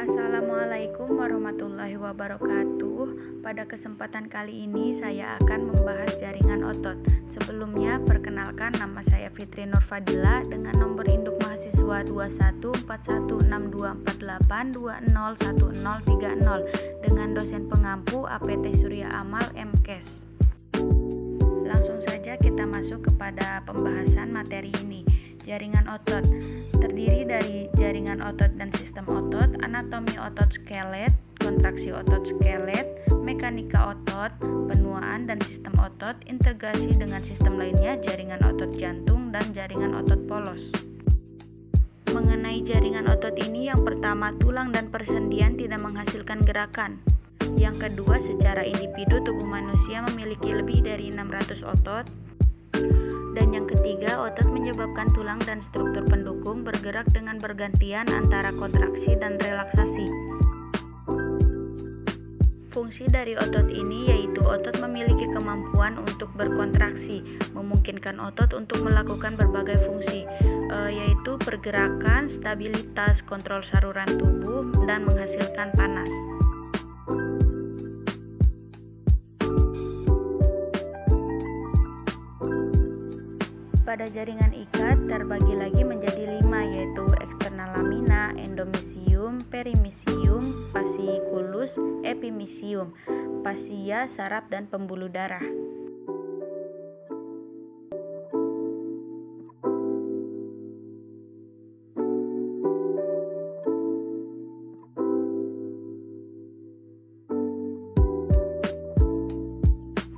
Assalamualaikum warahmatullahi wabarakatuh. Pada kesempatan kali ini saya akan membahas jaringan otot. Sebelumnya perkenalkan, nama saya Fitri Nurfadila dengan nomor induk mahasiswa 21414628201030 dengan dosen pengampu APT Surya Amal MKes. Langsung saja kita masuk kepada pembahasan materi ini. Jaringan otot terdiri dari jaringan otot dan sistem otot, anatomi otot skelet, kontraksi otot skelet, mekanika otot, penuaan dan sistem otot, integrasi dengan sistem lainnya, jaringan otot jantung dan jaringan otot polos. Mengenai jaringan otot ini, yang pertama, tulang dan persendian tidak menghasilkan gerakan. Yang kedua, secara individu tubuh manusia memiliki lebih dari 600 otot. Dan yang ketiga, otot menyebabkan tulang dan struktur pendukung bergerak dengan bergantian antara kontraksi dan relaksasi. Fungsi dari otot ini yaitu otot memiliki kemampuan untuk berkontraksi, memungkinkan otot untuk melakukan berbagai fungsi, yaitu pergerakan, stabilitas, kontrol saluran tubuh, dan menghasilkan panas. Pada jaringan ikat terbagi lagi menjadi 5, yaitu eksternal lamina, endomisium, perimisium, fasciculus, epimisium, fascia, saraf, dan pembuluh darah.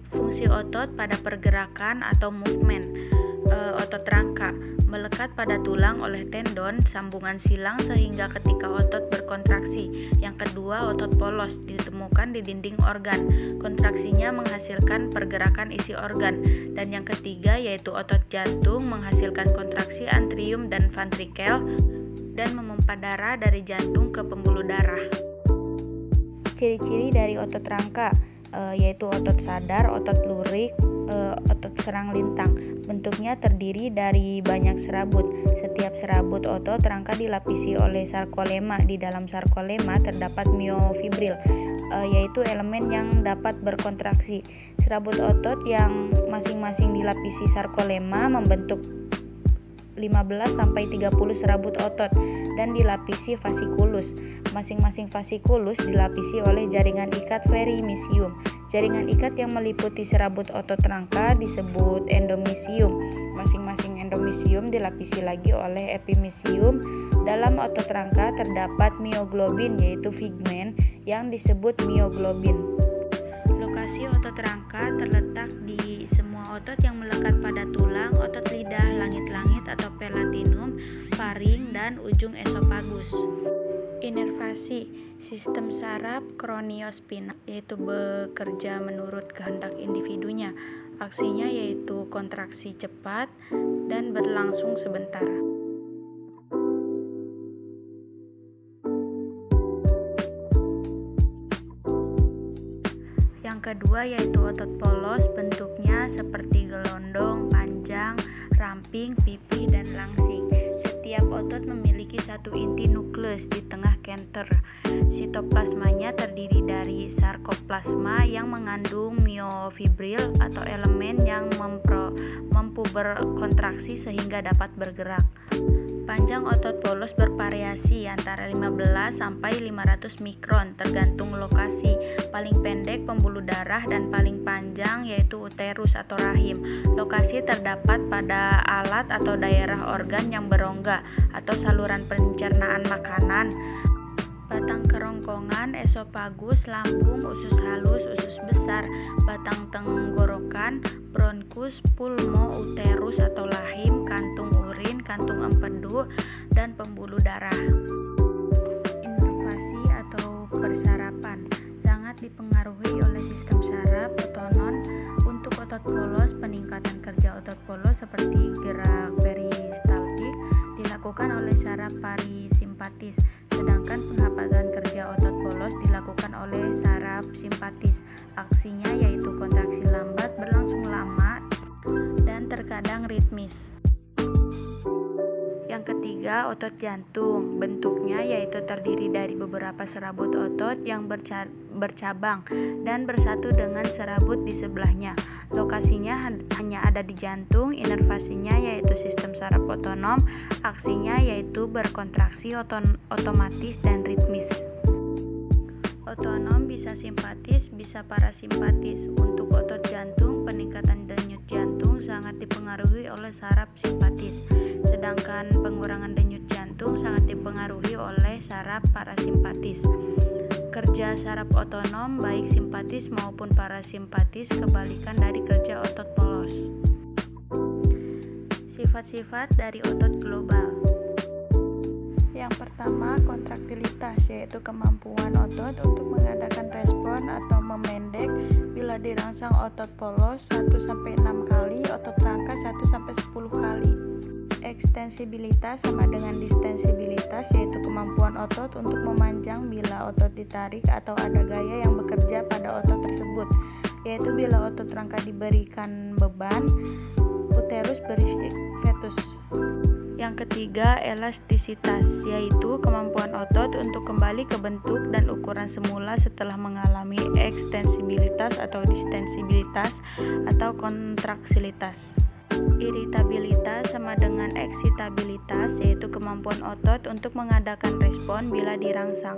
Fungsi otot pada pergerakan atau movement. Otot rangka melekat pada tulang oleh tendon sambungan silang sehingga ketika otot berkontraksi. Yang kedua, otot polos ditemukan di dinding organ, kontraksinya menghasilkan pergerakan isi organ. Dan yang ketiga yaitu otot jantung menghasilkan kontraksi atrium dan ventrikel dan memompa darah dari jantung ke pembuluh darah. Ciri-ciri dari otot rangka yaitu otot sadar, otot lurik, otot serang lintang. Bentuknya terdiri dari banyak serabut. Setiap serabut otot rangka dilapisi oleh sarkolema. Di dalam sarkolema terdapat myofibril, yaitu elemen yang dapat berkontraksi. Serabut otot yang masing-masing dilapisi sarkolema membentuk 15-30 serabut otot dan dilapisi fasciculus. Masing-masing fasciculus dilapisi oleh jaringan ikat perimisium. Jaringan ikat yang meliputi serabut otot rangka disebut endomisium. Masing-masing endomisium dilapisi lagi oleh epimisium. Dalam otot rangka terdapat mioglobin, yaitu pigmen yang disebut mioglobin. Lokasi otot rangka terletak di semua otot yang melekat pada tulang, otot lidah, langit-langit atau palatinum, faring, dan ujung esofagus. Inervasi sistem saraf kroniospinal, yaitu bekerja menurut kehendak individunya. Aksinya yaitu kontraksi cepat dan berlangsung sebentar. Yang kedua yaitu otot polos, bentuknya seperti gelondong, panjang, ramping, pipih, dan langsing. Setiap otot memiliki satu inti nukleus di tengah kenter. Sitoplasmanya terdiri dari sarkoplasma yang mengandung myofibril atau elemen yang mampu berkontraksi sehingga dapat bergerak. Panjang otot polos bervariasi antara 15 sampai 500 mikron tergantung lokasi. Paling pendek pembuluh darah dan paling panjang yaitu uterus atau rahim. Lokasi terdapat pada alat atau daerah organ yang berongga atau saluran pencernaan makanan. Batang kerongkongan, esofagus, lambung, usus halus, usus besar, batang tenggorokan, bronkus, pulmo, uterus atau lahim, kantung urin, kantung empedu, dan pembuluh darah. Inervasi atau persarapan sangat dipengaruhi oleh sistem saraf otonom. Untuk otot polos, peningkatan kerja otot polos seperti gerak peristaltik dilakukan oleh saraf parasimpatis, sedangkan penghapatan kerja otot polos dilakukan oleh saraf simpatis. Aksinya yaitu kontraksi lambat, berlangsung lama, dan terkadang ritmis. Yang ketiga, otot jantung. Bentuknya yaitu terdiri dari beberapa serabut otot yang bercabang dan bersatu dengan serabut di sebelahnya. Lokasinya hanya ada di jantung. Inervasinya yaitu sistem saraf otonom. Aksinya yaitu berkontraksi otomatis dan ritmis. Otonom bisa simpatis, bisa parasimpatis. Untuk otot jantung, peningkatan denyut jantung sangat dipengaruhi oleh saraf simpatis, sedangkan pengurangan denyut jantung sangat dipengaruhi oleh saraf parasimpatis. Kerja saraf otonom baik simpatis maupun parasimpatis kebalikan dari kerja otot polos. Sifat-sifat dari otot global. Yang pertama, kontraktilitas, yaitu kemampuan otot untuk mengadakan respon atau memendek bila dirangsang otot polos 1-6 kali, otot rangka 1-10 kali. Ekstensibilitas sama dengan distensibilitas, yaitu kemampuan otot untuk memanjang bila otot ditarik atau ada gaya yang bekerja pada otot tersebut, yaitu bila otot rangka diberikan beban, uterus berisi fetus. Yang ketiga, elastisitas, yaitu kemampuan otot untuk kembali ke bentuk dan ukuran semula setelah mengalami ekstensibilitas atau distensibilitas atau kontraksilitas. Iritabilitas sama dengan eksitabilitas, yaitu kemampuan otot untuk mengadakan respon bila dirangsang.